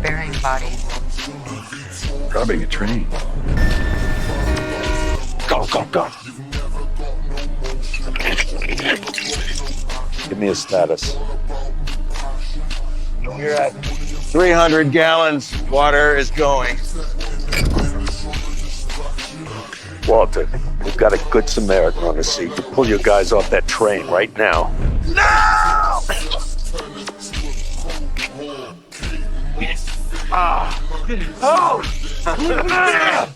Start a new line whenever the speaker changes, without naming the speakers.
burying bodies.
Robbing a train. Go, go, go. Give me a status.
You're at 300 gallons. Water is going.
Walter, we've got a good Samaritan on the seat to pull you guys off that train right now.
No! Oh!